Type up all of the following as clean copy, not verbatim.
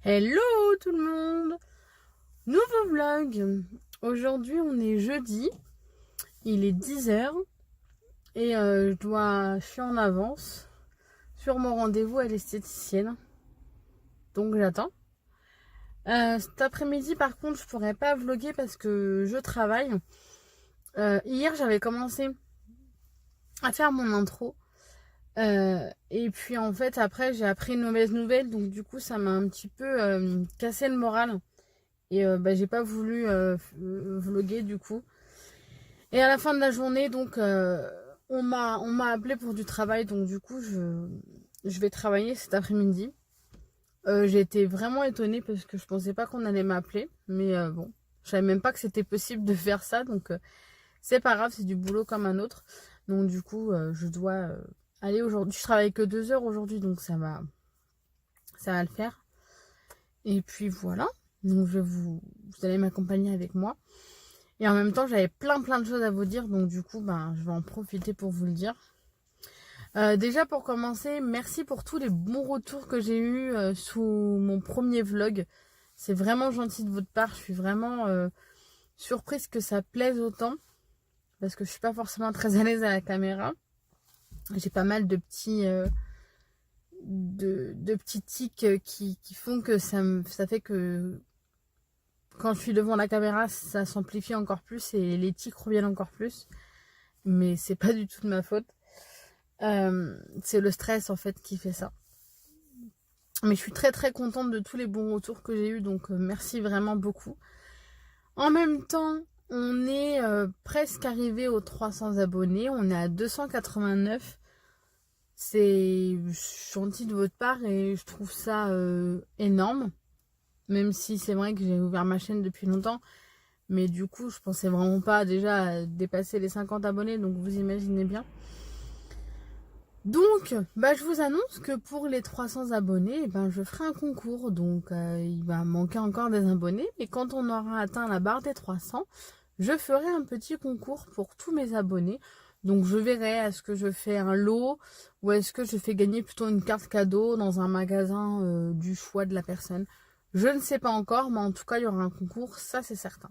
Hello tout le monde. Nouveau vlog. Aujourd'hui on est jeudi. Il est 10h. Et je suis en avance sur mon rendez-vous à l'esthéticienne. Donc j'attends. Cet après-midi par contre je pourrais pas vlogger parce que je travaille. Hier j'avais commencé à faire mon intro. Et puis en fait après j'ai appris une mauvaise nouvelle. Donc du coup ça m'a un petit peu cassé le moral. Et j'ai pas voulu vlogger du coup. Et à la fin de la journée, donc on m'a appelé pour du travail. Donc du coup, je vais travailler cet après-midi. J'ai été vraiment étonnée parce que je pensais pas qu'on allait m'appeler. Mais bon, je savais même pas que c'était possible de faire ça. Donc c'est pas grave, c'est du boulot comme un autre. Donc du coup, je dois aller aujourd'hui. Je travaille que 2 heures aujourd'hui, donc ça va le faire. Et puis voilà. Donc vous allez m'accompagner avec moi. Et en même temps, j'avais plein de choses à vous dire. Donc du coup, je vais en profiter pour vous le dire. Déjà pour commencer, merci pour tous les bons retours que j'ai eus sous mon premier vlog. C'est vraiment gentil de votre part. Je suis vraiment surprise que ça plaise autant. Parce que je suis pas forcément très à l'aise à la caméra. J'ai pas mal de petits... de petits tics qui font que ça fait que quand je suis devant la caméra, ça s'amplifie encore plus et les tics reviennent encore plus. Mais c'est pas du tout de ma faute. C'est le stress en fait qui fait ça. Mais je suis très contente de tous les bons retours que j'ai eu. Donc merci vraiment beaucoup. En même temps, on est presque arrivé aux 300 abonnés. On est à 289. C'est gentil de votre part et je trouve ça énorme. Même si c'est vrai que j'ai ouvert ma chaîne depuis longtemps. Mais du coup, je pensais vraiment pas déjà dépasser les 50 abonnés. Donc vous imaginez bien. Donc, je vous annonce que pour les 300 abonnés, je ferai un concours. Donc, il va manquer encore des abonnés. Mais quand on aura atteint la barre des 300, je ferai un petit concours pour tous mes abonnés. Donc, je verrai est-ce que je fais un lot ou est-ce que je fais gagner plutôt une carte cadeau dans un magasin du choix de la personne. Je ne sais pas encore, mais en tout cas, il y aura un concours, ça c'est certain.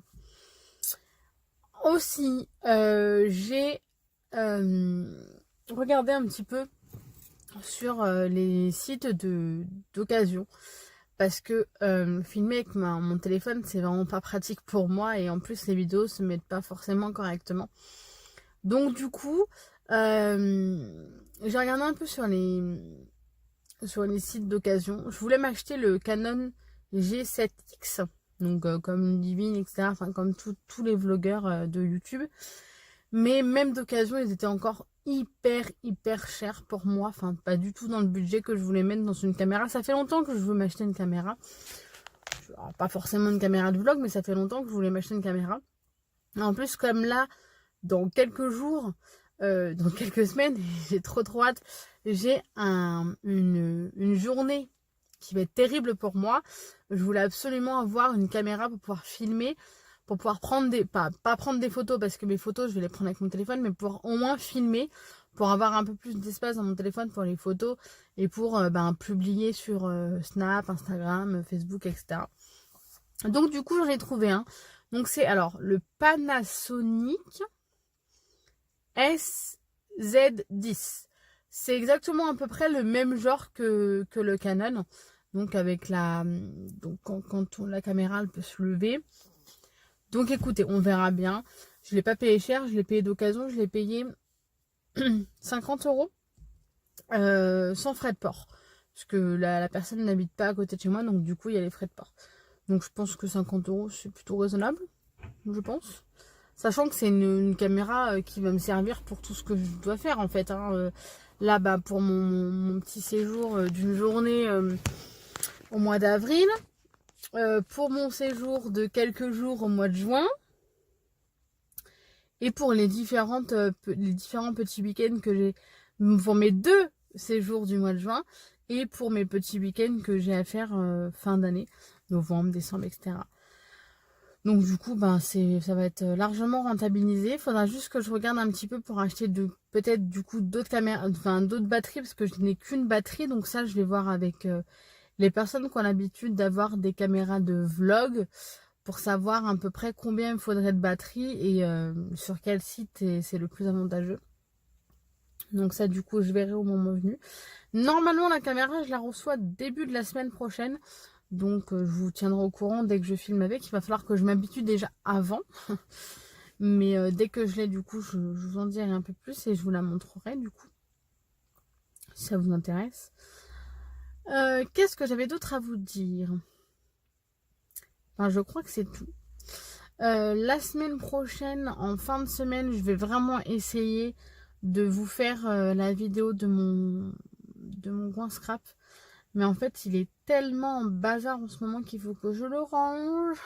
Aussi, j'ai regardé un petit peu sur les sites d'occasion parce que filmer avec mon téléphone c'est vraiment pas pratique pour moi et en plus les vidéos se mettent pas forcément correctement. Donc du coup, j'ai regardé un peu sur les sites d'occasion. Je voulais m'acheter le Canon G7X. Donc comme Divine, etc. Enfin comme tous les vlogueurs de YouTube. Mais même d'occasion, ils étaient encore hyper chers pour moi. Enfin pas du tout dans le budget que je voulais mettre dans une caméra. Ça fait longtemps que je veux m'acheter une caméra. Alors, pas forcément une caméra de vlog, mais ça fait longtemps que je voulais m'acheter une caméra. Et en plus comme là, dans quelques jours, dans quelques semaines, j'ai trop hâte. J'ai une journée qui va être terrible pour moi. Je voulais absolument avoir une caméra pour pouvoir filmer, pour pouvoir prendre pas prendre des photos parce que mes photos je vais les prendre avec mon téléphone, mais pour au moins filmer, pour avoir un peu plus d'espace dans mon téléphone pour les photos et pour publier sur Snap, Instagram, Facebook, etc. Donc du coup j'en ai trouvé un. Donc c'est alors le Panasonic SZ10. C'est exactement à peu près le même genre que le Canon. Donc avec quand la caméra elle peut se lever. Donc écoutez, on verra bien. Je ne l'ai pas payé cher, je l'ai payé d'occasion, je l'ai payé 50 € sans frais de port. Parce que la personne n'habite pas à côté de chez moi, donc du coup il y a les frais de port. Donc je pense que 50 € c'est plutôt raisonnable, je pense. Sachant que c'est une caméra qui va me servir pour tout ce que je dois faire en fait. Là, pour mon petit séjour d'une journée au mois d'avril. Pour mon séjour de quelques jours au mois de juin. Et pour les différents petits week-ends que j'ai. Pour mes 2 séjours du mois de juin. Et pour mes petits week-ends que j'ai à faire fin d'année. Novembre, décembre, etc. Donc du coup, ça va être largement rentabilisé. Il faudra juste que je regarde un petit peu pour acheter peut-être du coup d'autres caméras, enfin d'autres batteries parce que je n'ai qu'une batterie. Donc ça, je vais voir avec les personnes qui ont l'habitude d'avoir des caméras de vlog pour savoir à peu près combien il faudrait de batterie et sur quel site c'est le plus avantageux. Donc ça, du coup, je verrai au moment venu. Normalement, la caméra, je la reçois début de la semaine prochaine. Donc, je vous tiendrai au courant dès que je filme avec. Il va falloir que je m'habitue déjà avant. Mais dès que je l'ai, du coup, je vous en dirai un peu plus et je vous la montrerai, du coup. Si ça vous intéresse. Qu'est-ce que j'avais d'autre à vous dire? Enfin, je crois que c'est tout. La semaine prochaine, en fin de semaine, je vais vraiment essayer de vous faire la vidéo de mon coin scrap. Mais en fait, il est tellement en bazar en ce moment qu'il faut que je le range.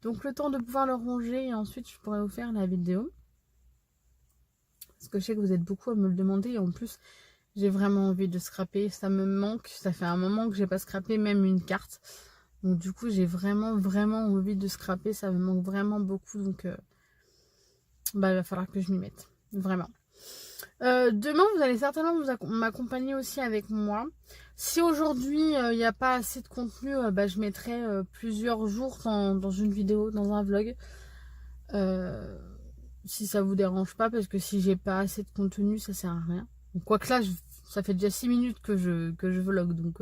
Donc le temps de pouvoir le ranger et ensuite je pourrai vous faire la vidéo. Parce que je sais que vous êtes beaucoup à me le demander et en plus, j'ai vraiment envie de scraper. Ça me manque. Ça fait un moment que j'ai pas scrapé même une carte. Donc du coup, j'ai vraiment envie de scraper. Ça me manque vraiment beaucoup. Donc il va falloir que je m'y mette. Vraiment. Demain, vous allez certainement m'accompagner aussi avec moi. Si aujourd'hui, il n'y a pas assez de contenu, je mettrai plusieurs jours dans une vidéo, dans un vlog. Si ça vous dérange pas, parce que si j'ai pas assez de contenu, ça sert à rien. Quoique là, ça fait déjà 6 minutes que je vlog, donc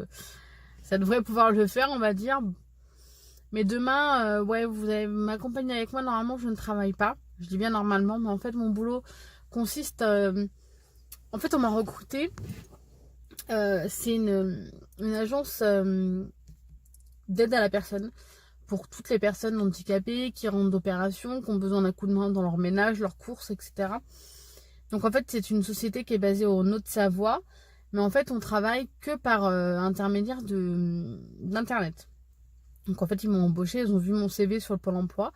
ça devrait pouvoir le faire, on va dire. Mais demain, ouais, vous allez m'accompagner avec moi. Normalement, je ne travaille pas. Je dis bien normalement, mais en fait, mon boulot consiste... en fait, on m'a recruté. C'est une agence d'aide à la personne pour toutes les personnes handicapées qui rentrent d'opération, qui ont besoin d'un coup de main dans leur ménage, leurs courses, etc. Donc en fait, c'est une société qui est basée au Haut-de-Savoie, mais en fait, on travaille que par intermédiaire d'internet. Donc en fait, ils m'ont embauché, ils ont vu mon CV sur le Pôle emploi,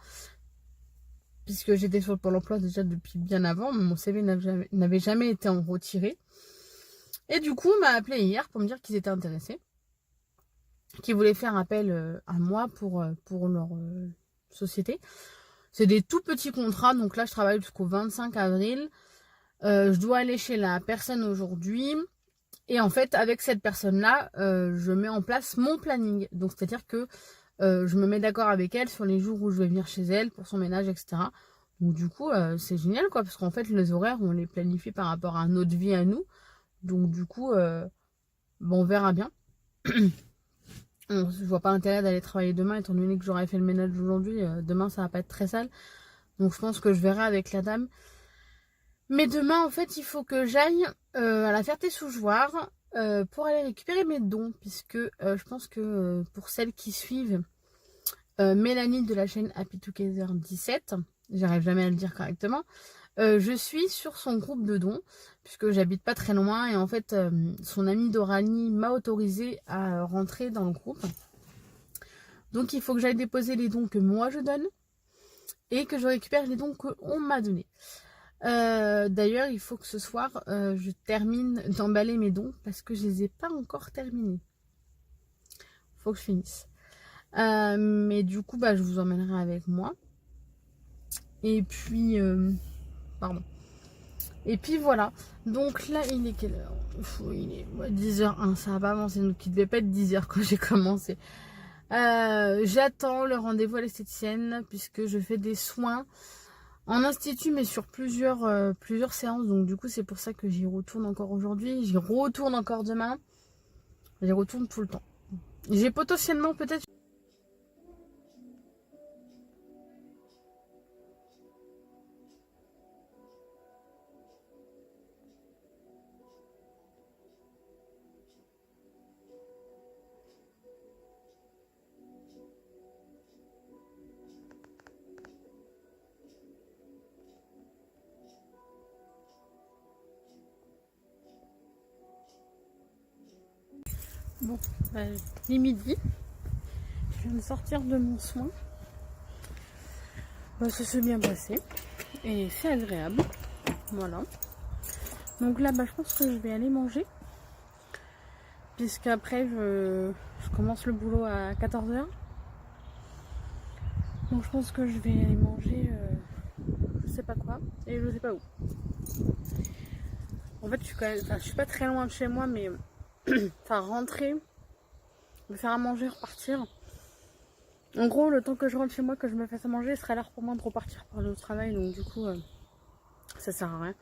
puisque j'étais sur le Pôle emploi déjà depuis bien avant, mais mon CV n'avait jamais été en retiré. Et du coup, on m'a appelé hier pour me dire qu'ils étaient intéressés, qu'ils voulaient faire appel à moi pour leur société. C'est des tout petits contrats, donc là je travaille jusqu'au 25 avril. Je dois aller chez la personne aujourd'hui. Et en fait, avec cette personne-là, je mets en place mon planning. Donc c'est-à-dire que je me mets d'accord avec elle sur les jours où je vais venir chez elle pour son ménage, etc. Donc du coup, c'est génial, quoi, parce qu'en fait, les horaires, on les planifie par rapport à notre vie à nous. Donc du coup, on verra bien. Je vois pas l'intérêt d'aller travailler demain, étant donné que j'aurais fait le ménage aujourd'hui. Demain, ça va pas être très sale. Donc je pense que je verrai avec la dame. Mais demain, en fait, il faut que j'aille à la Ferté-sous-Jouarre pour aller récupérer mes dons. Puisque je pense que pour celles qui suivent Mélanie de la chaîne Happy Together 17, j'arrive jamais à le dire correctement, je suis sur son groupe de dons, puisque j'habite pas très loin. Et en fait, son amie Dorani m'a autorisé à rentrer dans le groupe. Donc il faut que j'aille déposer les dons que moi je donne et que je récupère les dons qu'on m'a donnés. D'ailleurs, il faut que ce soir, je termine d'emballer mes dons parce que je les ai pas encore terminés. Il faut que je finisse. Mais du coup, je vous emmènerai avec moi. Et puis, pardon. Et puis voilà. Donc là, il est quelle heure? Il est 10h01. Ça va pas avancer. Donc il devait pas être 10h quand j'ai commencé. J'attends le rendez-vous à l'esthéticienne puisque je fais des soins en institut, mais sur plusieurs séances. Donc du coup, c'est pour ça que j'y retourne encore aujourd'hui. J'y retourne encore demain. J'y retourne tout le temps. J'ai potentiellement peut-être... Bon, il est midi. Je viens de sortir de mon soin. Ça s'est bien passé. Et c'est agréable. Voilà. Donc là, je pense que je vais aller manger. Puisqu'après, je commence le boulot à 14h. Donc je pense que je vais aller manger je sais pas quoi. Et je sais pas où. En fait, je suis pas très loin de chez moi, mais... rentrer me faire à manger, repartir. En gros, le temps que je rentre chez moi, que je me fasse à manger, ce serait l'heure pour moi de repartir pour aller au travail. Donc du coup, ça sert à rien.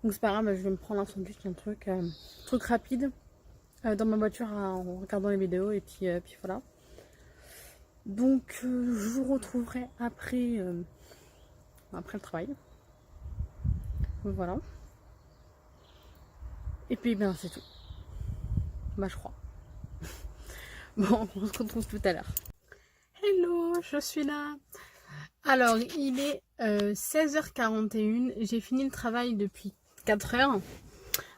Donc c'est pas grave, je vais me prendre un sandwich, un truc rapide dans ma voiture en regardant les vidéos et puis voilà. Donc je vous retrouverai après le travail. Voilà. Et puis ben c'est tout. Bah je crois. Bon, on se retrouve tout à l'heure. Hello, je suis là. Alors, il est 16h41. J'ai fini le travail depuis 4h.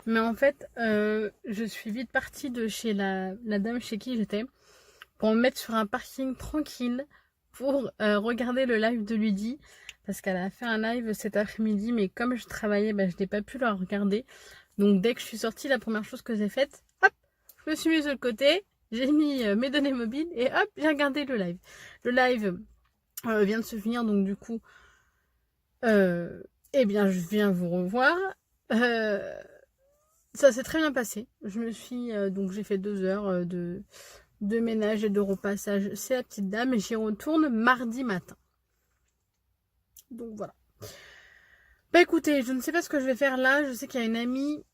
Mais en fait, je suis vite partie de chez la dame chez qui j'étais pour me mettre sur un parking tranquille pour regarder le live de Ludie. Parce qu'elle a fait un live cet après-midi, mais comme je travaillais, bah, je n'ai pas pu la regarder. Donc dès que je suis sortie, la première chose que j'ai faite, hop, je me suis mise de le côté, j'ai mis mes données mobiles et hop, j'ai regardé le live. Le live vient de se finir, donc du coup, eh bien, je viens vous revoir. Ça s'est très bien passé. Je me suis donc j'ai fait 2 heures de ménage et de repassage. C'est la petite dame et j'y retourne mardi matin. Donc voilà. Bah écoutez, je ne sais pas ce que je vais faire là. Je sais qu'il y a une amie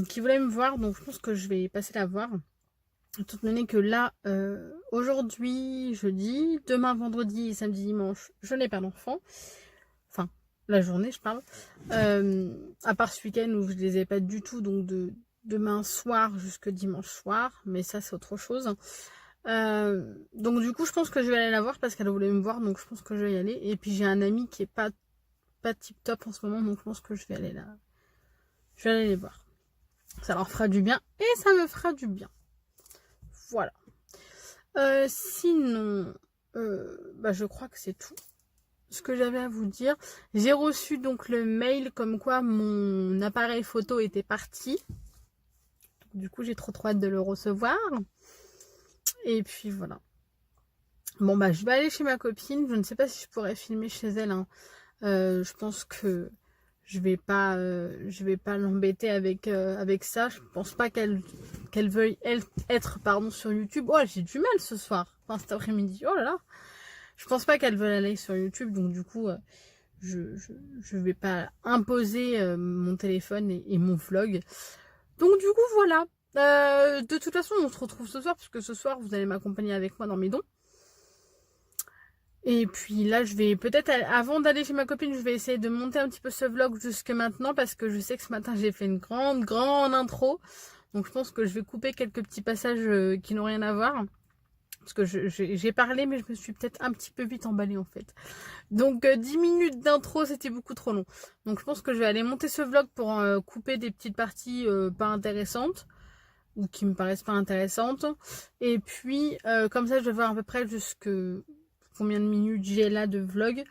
qui voulait me voir, donc je pense que je vais passer la voir. Étant donné que là, aujourd'hui, jeudi, demain, vendredi et samedi, dimanche, je n'ai pas d'enfant. Enfin, la journée, je parle. À part ce week-end où je les ai pas du tout, donc de demain soir jusqu'à dimanche soir. Mais ça, c'est autre chose. Donc du coup, je pense que je vais aller la voir parce qu'elle voulait me voir, donc je pense que je vais y aller. Et puis j'ai un ami qui est pas tip top en ce moment, donc je pense que je vais aller là. Je vais aller les voir. Ça leur fera du bien et ça me fera du bien. Voilà. Sinon, bah, je crois que c'est tout ce que j'avais à vous dire. J'ai reçu donc le mail comme quoi mon appareil photo était parti. Du coup, j'ai trop hâte de le recevoir. Et puis voilà. Bon bah je vais aller chez ma copine. Je ne sais pas si je pourrais filmer chez elle. Hein. Je pense que je vais pas l'embêter avec ça. Je pense pas qu'elle veuille être sur YouTube. Oh, j'ai du mal ce soir. Enfin cet après-midi. Oh là là. Je pense pas qu'elle veuille aller sur YouTube. Donc du coup, je vais pas imposer mon téléphone et mon vlog. Donc du coup voilà. De toute façon, on se retrouve ce soir, puisque ce soir, vous allez m'accompagner avec moi dans mes dons. Et puis là, je vais peut-être, avant d'aller chez ma copine, je vais essayer de monter un petit peu ce vlog jusque maintenant, parce que je sais que ce matin, j'ai fait une grande intro. Donc je pense que je vais couper quelques petits passages qui n'ont rien à voir. Parce que j'ai parlé, mais je me suis peut-être un petit peu vite emballée en fait. Donc 10 minutes d'intro, c'était beaucoup trop long. Donc je pense que je vais aller monter ce vlog pour couper des petites parties pas intéressantes. Ou qui me paraissent pas intéressantes. Et puis, comme ça, je vais voir à peu près jusque combien de minutes j'ai là de vlog.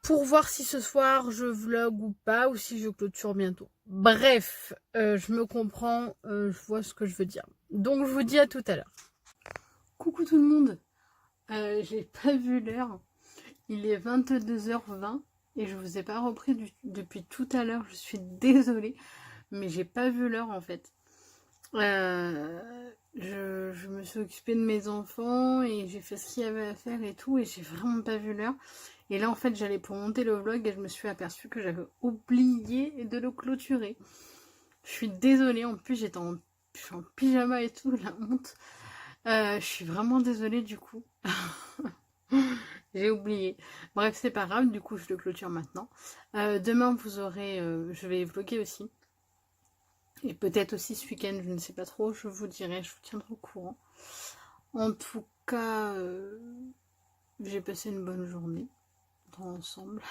Pour voir si ce soir je vlog ou pas, ou si je clôture bientôt. Bref, je me comprends, je vois ce que je veux dire. Donc, je vous dis à tout à l'heure. Coucou tout le monde. J'ai pas vu l'heure. Il est 22h20 et je vous ai pas repris depuis tout à l'heure. Je suis désolée. Mais j'ai pas vu l'heure en fait. Je me suis occupée de mes enfants et j'ai fait ce qu'il y avait à faire et tout, et j'ai vraiment pas vu l'heure. Et là en fait j'allais pour monter le vlog et je me suis aperçue que j'avais oublié de le clôturer. Je suis désolée, en plus je suis en pyjama et tout, la honte. Je suis vraiment désolée du coup. J'ai oublié. Bref, c'est pas grave, du coup je le clôture maintenant. Demain vous aurez, je vais vlogger aussi. Et peut-être aussi ce week-end, je ne sais pas trop, je vous dirai, je vous tiendrai au courant. En tout cas, j'ai passé une bonne journée dans l'ensemble.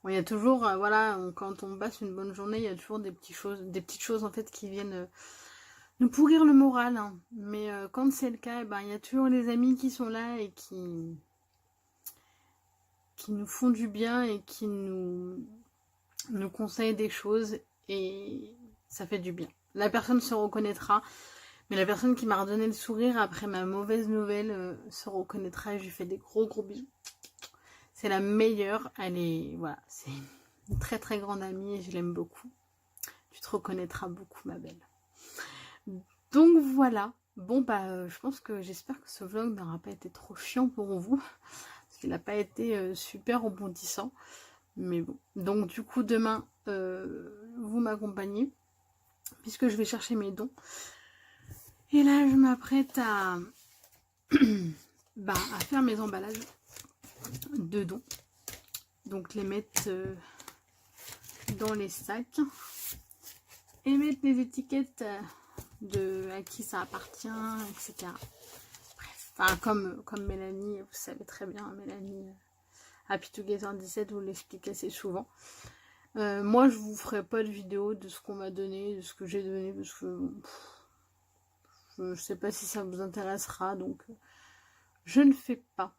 Bon, il y a toujours, voilà, quand on passe une bonne journée, il y a toujours des petites choses en fait qui viennent nous pourrir le moral. Hein. Mais quand c'est le cas, ben, il y a toujours les amis qui sont là et qui nous font du bien et qui nous conseillent des choses et ça fait du bien. La personne se reconnaîtra, mais la personne qui m'a redonné le sourire après ma mauvaise nouvelle se reconnaîtra et je lui fais des gros bisous. C'est la meilleure, voilà, c'est une très grande amie et je l'aime beaucoup. Tu te reconnaîtras beaucoup, ma belle. Donc voilà. Bon bah je pense que j'espère que ce vlog n'aura pas été trop chiant pour vous. Parce qu'il n'a pas été super rebondissant. Mais bon. Donc du coup demain vous m'accompagnez. Puisque je vais chercher mes dons. Et là je m'apprête à, à faire mes emballages de dons. Donc les mettre dans les sacs. Et mettre les étiquettes de à qui ça appartient, etc. Bref, enfin, comme Mélanie, vous savez très bien, Mélanie Happy Together 17 vous l'explique assez souvent. Moi, je vous ferai pas de vidéo de ce qu'on m'a donné, de ce que j'ai donné, parce que je sais pas si ça vous intéressera, donc je ne fais pas.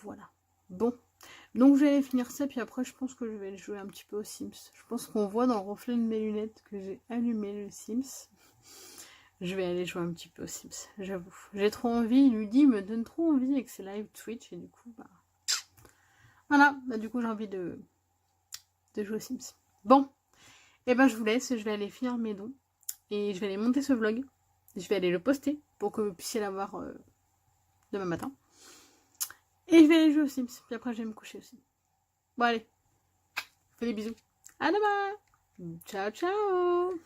Voilà. Bon. Donc je vais aller finir ça, puis après je pense que je vais aller jouer un petit peu aux Sims. Je pense qu'on voit dans le reflet de mes lunettes que j'ai allumé le Sims. Je vais aller jouer un petit peu aux Sims, j'avoue. J'ai trop envie, Ludie me donne trop envie avec ses live Twitch, et du coup, voilà, du coup j'ai envie de jouer aux Sims. Bon, et je vous laisse, je vais aller finir mes dons, et je vais aller monter ce vlog. Je vais aller le poster, pour que vous puissiez l'avoir demain matin. Et je vais aller jouer aux Sims, puis après je vais me coucher aussi. Bon allez, je fais des bisous. À demain. Ciao ciao.